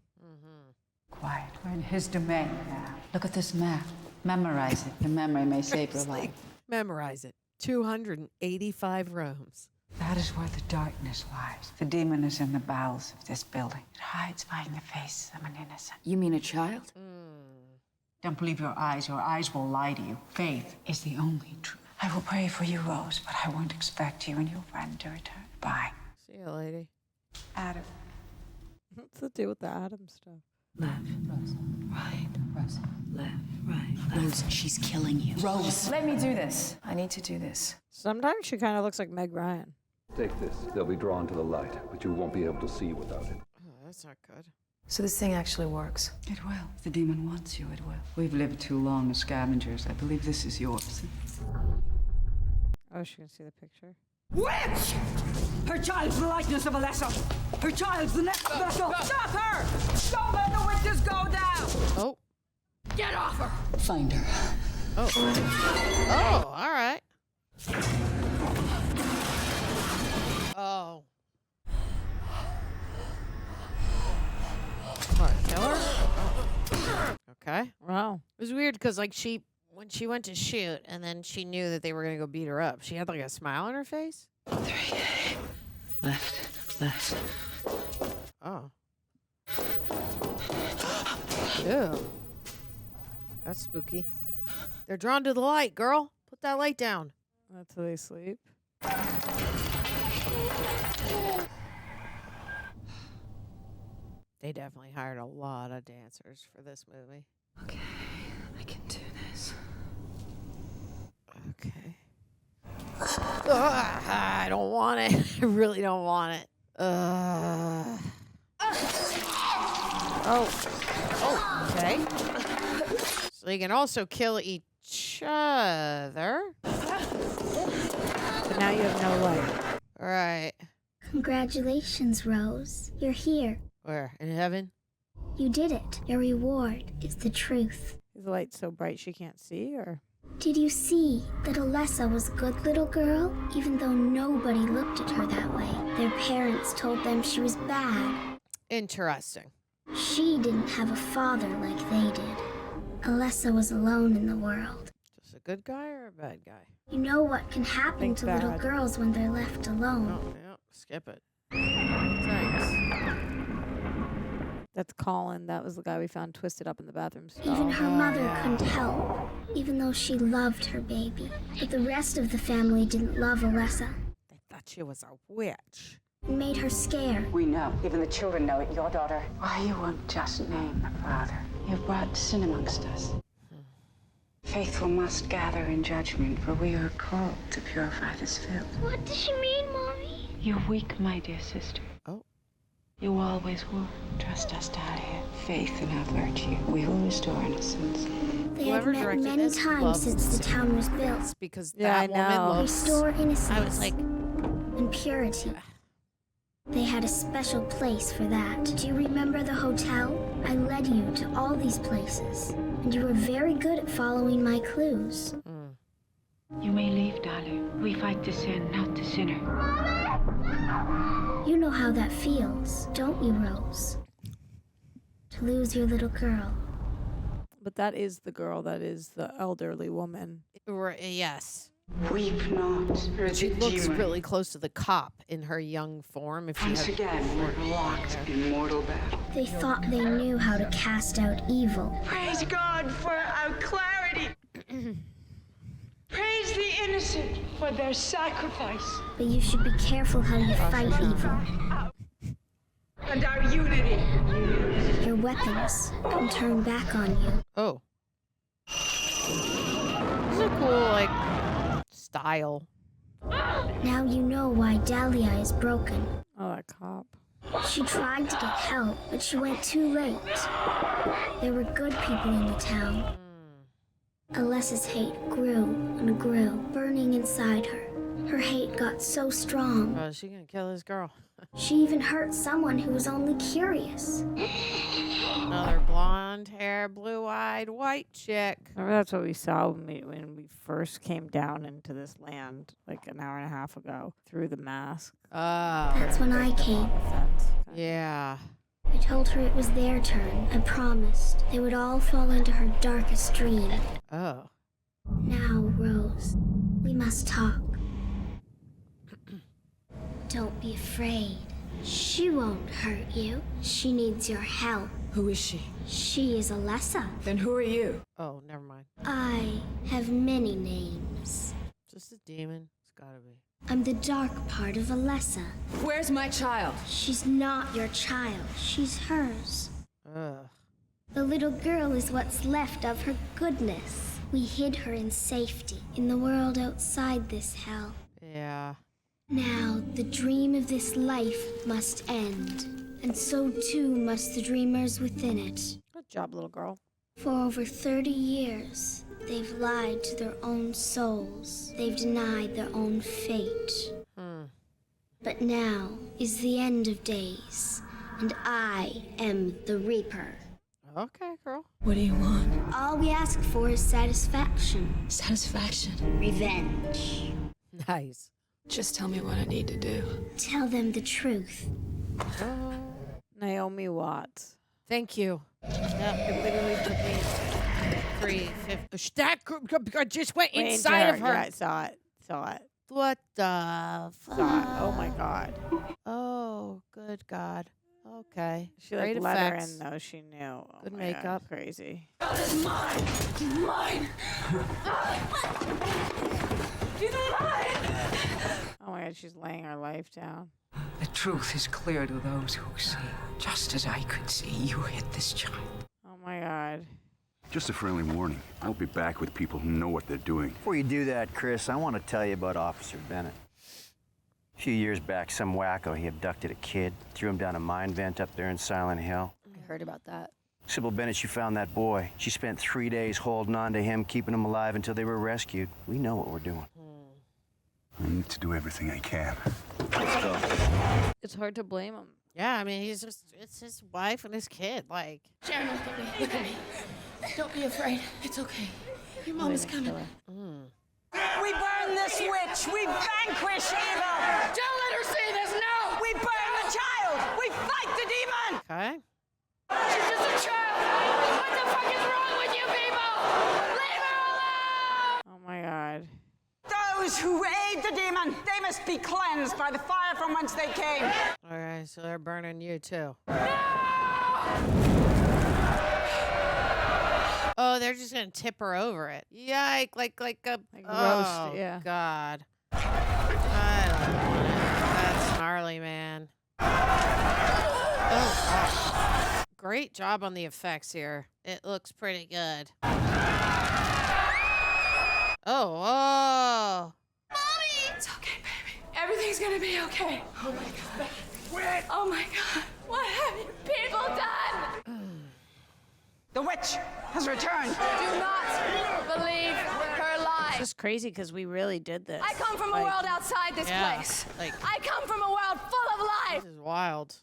Quiet. We're in his domain now. Look at this map. Memorize it. Your memory may save your life. Memorize it. 285 rooms. That is where the darkness lies. The demon is in the bowels of this building. It hides behind the face of an innocent. You mean a child? Don't believe your eyes. Your eyes will lie to you. Faith is the only truth. I will pray for you, Rose, but I won't expect you and your friend to return. Bye. See you, lady. Adam. What's the deal with the Adam stuff? Left, Rose, right, Rose, left, right, Rose, she's killing you. Rose, let me do this. I need to do this. Sometimes she kind of looks like Meg Ryan. Take this. They'll be drawn to the light, but you won't be able to see without it. Oh, that's not good. So this thing actually works. It will. If the demon wants you, it will. We've lived too long as scavengers. I believe this is yours. Oh, she can see the picture. Witch! Her child's the likeness of a lesser. Her child's the next vessel. Stop her! Don't let the witches go down! Oh. Get off her! Find her. Oh. Oh, all right. Oh. What, kill her? Oh. Okay. Wow. It was weird because, like, when she went to shoot and then she knew that they were going to go beat her up, she had, like, a smile on her face. 3. Left. Oh. Ew. That's spooky. They're drawn to the light, girl. Put that light down. That's how they sleep. They definitely hired a lot of dancers for this movie. Okay, I can do this. Okay. I don't want it. I really don't want it. Oh. Okay. So you can also kill each other. But now you have no light. All right. Congratulations, Rose. You're here. Where? In heaven? You did it. Your reward is the truth. Is the light so bright she can't see, or? Did you see that Alessa was a good little girl, even though nobody looked at her that way? Their parents told them she was bad. Interesting. She didn't have a father like they did. Alessa was alone in the world. Just a good guy or a bad guy? You know what can happen Think to bad. little girls when they're left alone. Oh, yeah. Skip it. Thanks. That's Colin. That was the guy we found twisted up in the bathroom stall. Even her mother couldn't help, even though she loved her baby. But the rest of the family didn't love Alessa. They thought she was a witch. It made her scared. We know. Even the children know it. Your daughter. Why you won't just name the father? You've brought sin amongst us. Faithful must gather in judgment, for we are called to purify this filth. What does she mean, Mommy? You're weak, my dear sister. Oh. You always were. Trust us, Dahlia. Faith in our virtue. We will restore innocence. They had met many times since the town was built. Because Yeah, I that woman know. looks... Restore innocence. I was like... And purity. They had a special place for that. Do you remember the hotel? I led you to all these places, and you were very good at following my clues. You may leave, darling. We fight the sin, not the sinner. You know how that feels, don't you, Rose? To lose your little girl. But that is the girl. That is the elderly woman. Yes. Weep not. She looks really close to the cop in her young form. If Once you again, we're locked in mortal battle. They thought they knew how to cast out evil. Praise God for our clarity. Praise the innocent for their sacrifice. But you should be careful how you fight evil. And our unity. Your weapons can turn back on you. Oh. This is a cool, like, style. Now you know why Dahlia is broken. Oh, that cop. She tried to get help, but she went too late. There were good people in the town. Alessa's hate grew and grew, burning inside her. Her hate got so strong. Oh, is she gonna kill this girl? She even hurt someone who was only curious. Another blonde hair, blue-eyed, white chick. Remember that's what we saw when we first came down into this land, like an hour and a half ago, through the mask. Oh. That's when I came. Yeah. I told her it was their turn. I promised they would all fall into her darkest dream. Oh. Now, Rose, we must talk. Don't be afraid. She won't hurt you. She needs your help. Who is she? She is Alessa. Then who are you? Oh, never mind. I have many names. Just a demon. It's gotta be. I'm the dark part of Alessa. Where's my child? She's not your child. She's hers. Ugh. The little girl is what's left of her goodness. We hid her in safety in the world outside this hell. Yeah. Now, the dream of this life must end, and so too must the dreamers within it. Good job, little girl. For over 30 years, they've lied to their own souls. They've denied their own fate. But now is the end of days, and I am the Reaper. Okay, girl. What do you want? All we ask for is satisfaction. Satisfaction. Revenge. Nice. Just tell me what I need to do. Tell them the truth. Naomi Watts. Thank you. Yep, it literally took me 350. That group just went inside of her. Yeah, I saw it. Saw it. What the fuck? Saw it. Oh my god. Oh, good God. Okay. She Great like let her effects. in though. She knew. Oh Good my makeup. God, crazy. God is mine. He's mine. He's mine. Oh my god, she's laying her life down. The truth is clear to those who see. Just as I could see, you hit this child. Oh my god. Just a friendly warning. I'll be back with people who know what they're doing. Before you do that, Chris, I want to tell you about Officer Bennett. A few years back, some wacko, he abducted a kid, threw him down a mine vent up there in Silent Hill. I heard about that. Sybil Bennett, she found that boy. She spent 3 days holding on to him, keeping him alive until they were rescued. We know what we're doing. I need to do everything I can. Let's go. It's hard to blame him. Yeah, I mean, it's his wife and his kid. Like, Sharon, look at me. Look at me. Don't be afraid. It's okay. Your mom is coming. this witch! We vanquish evil! Don't let her see this, no! We burn the child! We fight the demon! Okay. She's just a child! What the fuck is wrong with you people? Leave her alone! Oh my god. Those who aid the demon, they must be cleansed by the fire from whence they came. All right, so they're burning you too. Oh, they're just gonna tip her over it. Yike! Like a roast, yeah. God. I don't want it. That's gnarly, man. Oh, gosh. Great job on the effects here. It looks pretty good. Oh. Mommy! It's okay, baby. Everything's gonna be okay. Oh my god. Wait! Oh my god. What have you people done? The witch has returned. Do not believe her lies. It's just crazy because we really did this. I come from a world outside this place. I come from a world full of life. This is wild.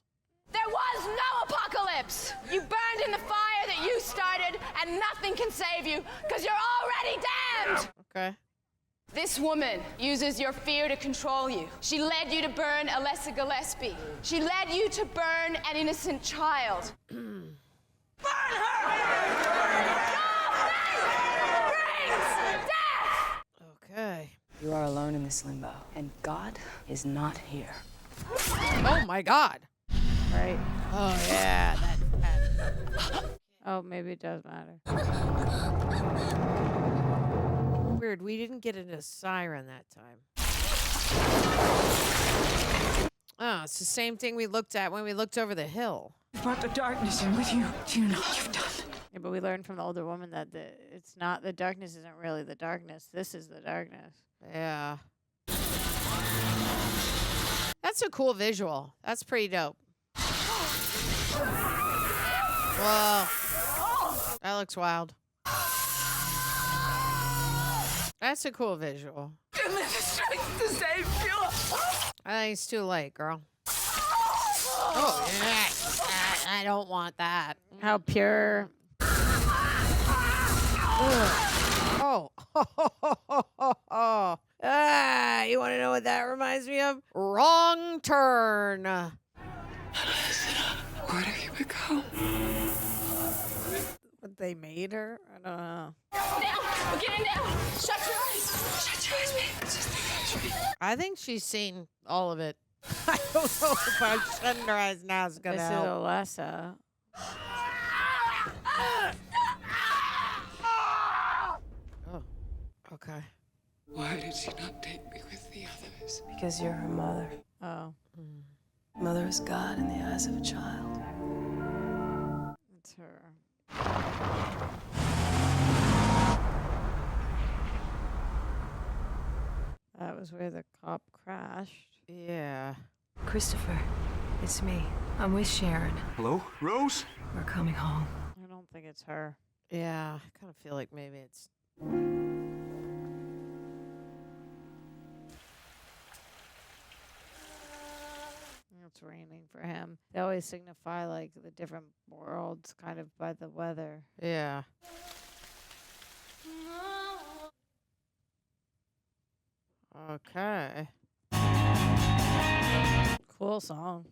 There was no apocalypse. You burned in the fire that you started, and nothing can save you because you're already damned. Okay. This woman uses your fear to control you. She led you to burn Alessa Gillespie. She led you to burn an innocent child. Burn her! Okay. You are alone in this limbo, and God is not here. Oh my god. Right. Oh yeah. That. Oh, maybe it does matter. Weird. We didn't get into siren that time. Oh, it's the same thing we looked at when we looked over the hill. You brought the darkness in with you. Do you know what you've done? Yeah, but we learned from the older woman that it's not the darkness isn't really the darkness. This is the darkness. Yeah. That's a cool visual. That's pretty dope. Whoa. That looks wild. That's a cool visual. Give me the strength to save you. I think it's too late, girl. Oh, yeah. I don't want that. How pure. Oh. Ah, you want to know what that reminds me of? Wrong Turn. What have you become? What they made her? I don't know. Now, we're getting down. Shut your eyes. Shut your eyes, baby. I think she's seen all of it. I don't know if I'm shutting her eyes now is going to This is help. Alessa. Oh, okay. Why did she not take me with the others? Because you're her mother. Oh. Mother is God in the eyes of a child. It's her. That was where the cop crashed. Yeah. Christopher, it's me. I'm with Sharon. Hello? Rose? We're coming home. I don't think it's her. Yeah, I kind of feel like maybe it's... It's raining for him. They always signify like the different worlds kind of by the weather. Yeah. Okay. Cool song.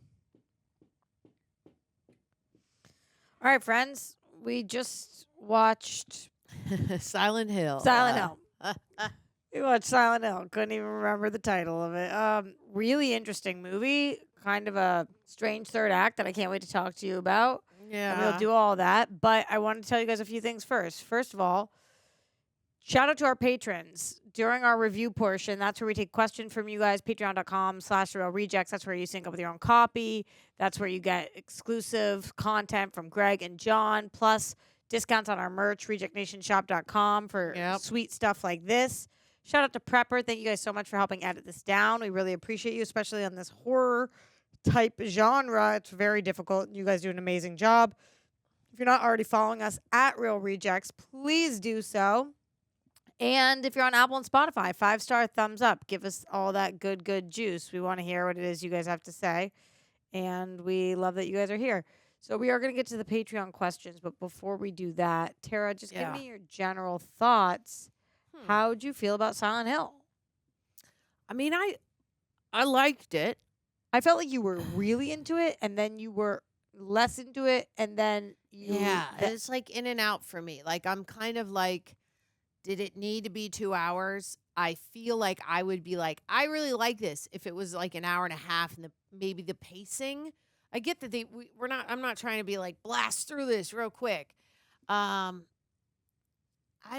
All right, friends. We just watched Silent Hill. Silent Hill. We watched Silent Hill. Couldn't even remember the title of it. Really interesting movie. Kind of a strange third act that I can't wait to talk to you about. Yeah. And we'll do all that. But I want to tell you guys a few things first. First of all, shout out to our patrons. During our review portion, that's where we take questions from you guys. Patreon.com/RealRejects. That's where you sync up with your own copy. That's where you get exclusive content from Greg and John, plus discounts on our merch, rejectnationshop.com for sweet stuff like this. Shout out to Prepper. Thank you guys so much for helping edit this down. We really appreciate you, especially on this horror type genre. It's very difficult. You guys do an amazing job. If you're not already following us at Real Rejects, please do so. And if you're on Apple and Spotify, 5-star thumbs up. Give us all that good juice. We want to hear what it is you guys have to say. And we love that you guys are here. So we are going to get to the Patreon questions. But before we do that, Tara, just give me your general thoughts. How'd you feel about Silent Hill? I mean, I liked it. I felt like you were really into it, and then you were less into it, and then it's like in and out for me. Like I'm kind of like, did it need to be 2 hours? I feel like I would be like, I really like this if it was like an hour and a half, and maybe the pacing. I get that we're not. I'm not trying to be like blast through this real quick. I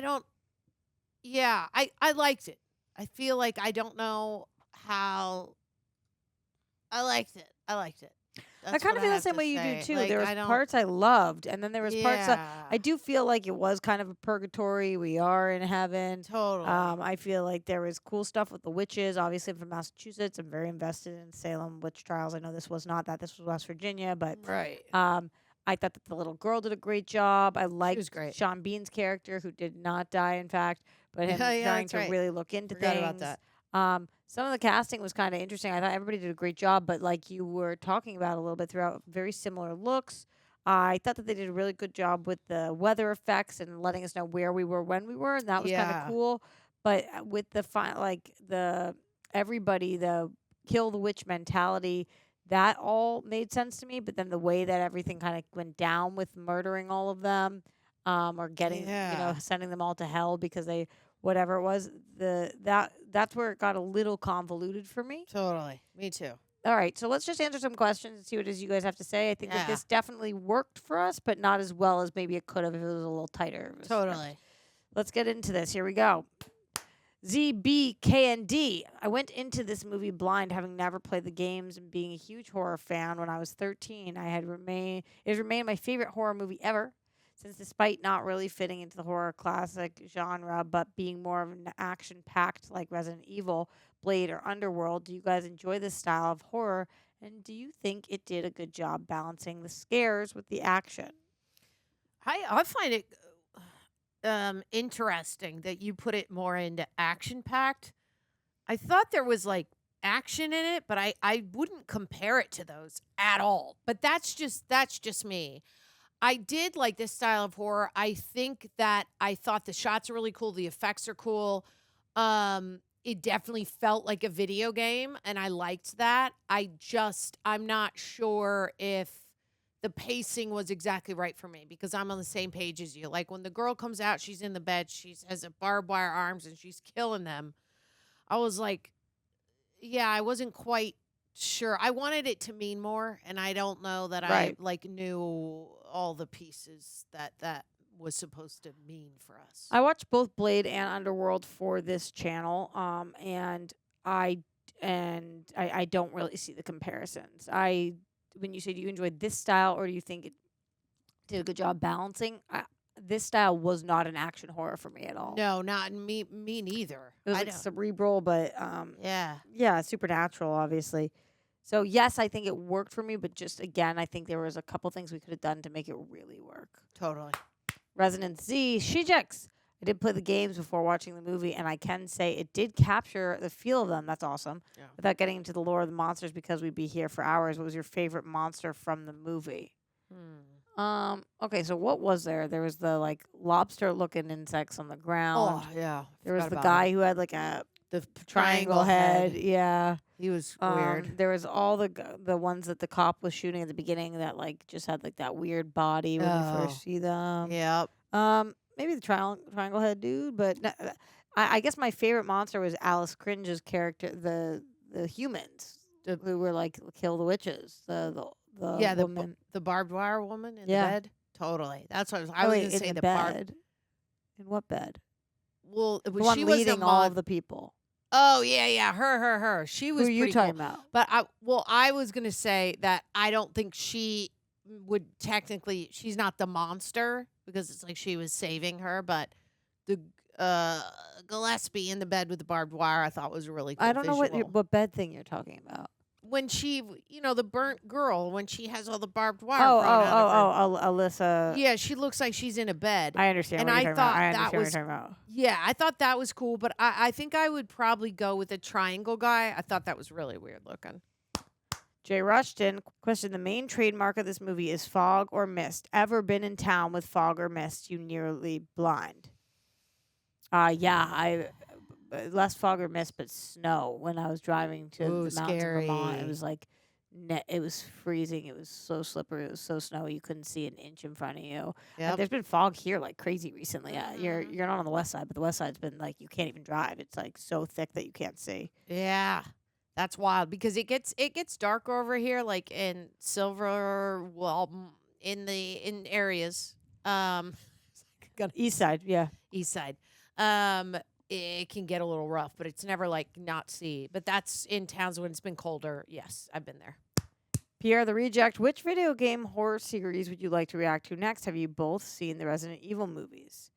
don't. Yeah, I liked it. I feel like I don't know how. I liked it. I kind of feel the same way you do too. Like, there was parts I loved, and then there was parts that I do feel like it was kind of a purgatory. We are in heaven. Totally. I feel like there was cool stuff with the witches. Obviously, I'm from Massachusetts. I'm very invested in Salem witch trials. I know this was not that. This was West Virginia, but right. I thought that the little girl did a great job. I liked Sean Bean's character, who did not die, in fact, but him trying to really look into Forgot things. about that. Some of the casting was kind of interesting. I thought everybody did a great job, but like you were talking about a little bit throughout, very similar looks. I thought that they did a really good job with the weather effects and letting us know where we were when we were, and that was kind of cool. But with the everybody, the kill the witch mentality, that all made sense to me. But then the way that everything kind of went down with murdering all of them, or getting sending them all to hell because they. Whatever it was, that's where it got a little convoluted for me. Totally. Me too. All right, so let's just answer some questions and see what it is you guys have to say. I think that this definitely worked for us, but not as well as maybe it could have if it was a little tighter. Totally. Let's get into this. Here we go. ZBKND. I went into this movie blind, having never played the games and being a huge horror fan. When I was 13, it remained my favorite horror movie ever. Since despite not really fitting into the horror classic genre, but being more of an action-packed like Resident Evil, Blade, or Underworld, do you guys enjoy this style of horror? And do you think it did a good job balancing the scares with the action? I find it interesting that you put it more into action-packed. I thought there was like action in it, but I wouldn't compare it to those at all. But that's just me. I did like this style of horror. I think that I thought the shots are really cool. The effects are cool. It definitely felt like a video game, and I liked that. I'm not sure if the pacing was exactly right for me because I'm on the same page as you. Like when the girl comes out, she's in the bed. She has a barbed wire arms, and she's killing them. I was like, yeah, I wasn't quite sure. I wanted it to mean more, and I don't know that I knew all the pieces that was supposed to mean for us. I watched both Blade and Underworld for this channel, and I don't really see the comparisons. When you say do you enjoy this style or do you think it did a good job balancing? This style was not an action horror for me at all. No, not me neither. It was like cerebral, but supernatural, obviously. So yes, I think it worked for me, but just again, I think there was a couple things we could have done to make it really work. Totally. Resonance Z, Shijix. I did play the games before watching the movie, and I can say it did capture the feel of them. That's awesome. Yeah. Without getting into the lore of the monsters, because we'd be here for hours, what was your favorite monster from the movie? Okay, so what was there? There was the like lobster-looking insects on the ground. Oh yeah. There was the guy who had like the triangle head. Yeah. He was weird. There was all the ones that the cop was shooting at the beginning that like just had like that weird body when you first see them. Yep. Maybe the triangle head dude, but I guess my favorite monster was Alice Cringe's character, the humans who were like kill the witches. The woman. The barbed wire woman in the bed. Totally. That's what I was going to say. The bed. In what bed? Well, the one leading all of the people. Oh yeah, her. She was. Who are you talking about? But I was gonna say that I don't think she would technically. She's not the monster because it's like she was saving her. But the Gillespie in the bed with the barbed wire, I thought was a really cool I don't visual. know what bed thing you're talking about. When she, the burnt girl, when she has all the barbed wire. Alyssa. Yeah, she looks like she's in a bed. I understand. And what you're I thought about. that was. What you're talking about. Yeah, I thought that was cool, but I think I would probably go with the triangle guy. I thought that was really weird looking. Jay Rushton, question: the main trademark of this movie is fog or mist. Ever been in town with fog or mist? You nearly blind. Yeah, less fog or mist, but snow when I was driving to Ooh, the mountains of Vermont. It scary. was like, it was freezing. It was so slippery. It was so snowy. You couldn't see an inch in front of you. Yep. There's been fog here like crazy recently. You're not on the west side, but the west side's been like you can't even drive. It's like so thick that you can't see. Yeah. That's wild because it gets darker over here, like in Silver, well, in areas. East side, yeah. East side. It can get a little rough, but it's never like not sea. But that's in towns when it's been colder. Yes, I've been there. Pierre the Reject, which video game horror series would you like to react to next? Have you both seen the Resident Evil movies?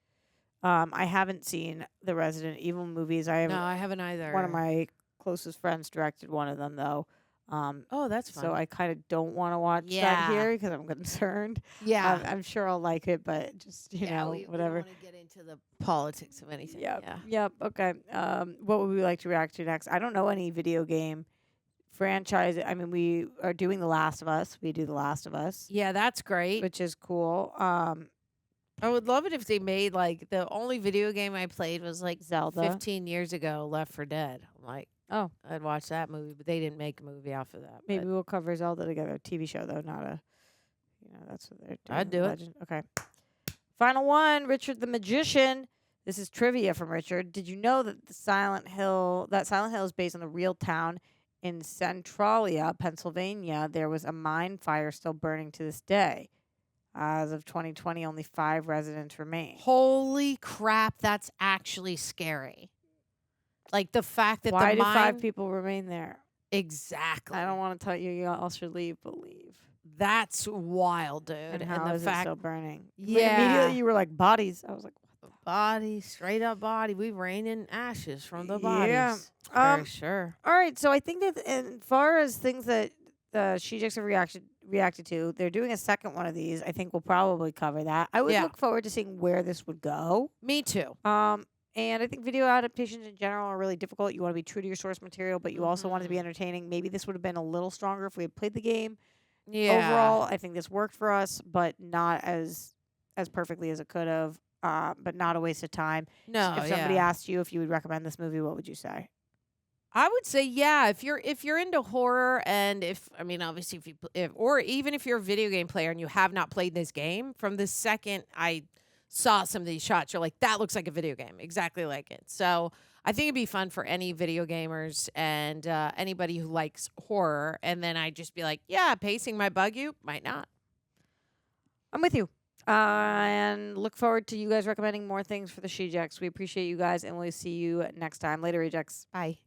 I haven't seen the Resident Evil movies. No, I haven't either. One of my closest friends directed one of them, though. Oh, that's fun. So I kind of don't want to watch that here because I'm concerned. Yeah. I'm sure I'll like it, but just, whatever. We don't want to get into the politics of anything. Yep. Yeah. Yep. Okay. What would we like to react to next? I don't know any video game franchise. I mean, we are doing The Last of Us. We do The Last of Us. Yeah, that's great. Which is cool. I would love it if they made like the only video game I played was like Zelda. 15 years ago, Left 4 Dead. I'm like, oh, I'd watch that movie, but they didn't make a movie off of that. Maybe we'll cover Zelda together. A TV show though, not a. That's what they're doing. I'd do it. Legend. Okay. Final one, Richard the Magician. This is trivia from Richard. Did you know that Silent Hill is based on the real town in Centralia, Pennsylvania? There was a mine fire still burning to this day. As of 2020, only 5 residents remain. Holy crap, that's actually scary. Like the fact that Why the do mine 5 people remain there? Exactly. I don't want to tell you. You all should leave, but leave. That's wild, dude. And And how the is fact it still burning? Yeah. Immediately you were like bodies. I was like, what the body, straight up body. We rain in ashes from the bodies. Yeah. For sure. All right, so I think that as far as things that the She-Jicks have reacted to, they're doing a second one of these. I think we'll probably cover that. I would look forward to seeing where this would go. Me too. And I think video adaptations in general are really difficult. You want to be true to your source material, but you also want it to be entertaining. Maybe this would have been a little stronger if we had played the game. Yeah. Overall, I think this worked for us, but not as perfectly as it could have. But not a waste of time. No, if somebody asked you if you would recommend this movie, what would you say? I would say yeah. If you're into horror, and obviously even if you're a video game player and you have not played this game, from the second I saw some of these shots, you're like, that looks like a video game, exactly like it. So I think it'd be fun for any video gamers and anybody who likes horror. And then I'd just be like, yeah, pacing might bug you, might not. I'm with you. And look forward to you guys recommending more things for the She-Jicks. We appreciate you guys, and we'll see you next time. Later, Rejects. Bye.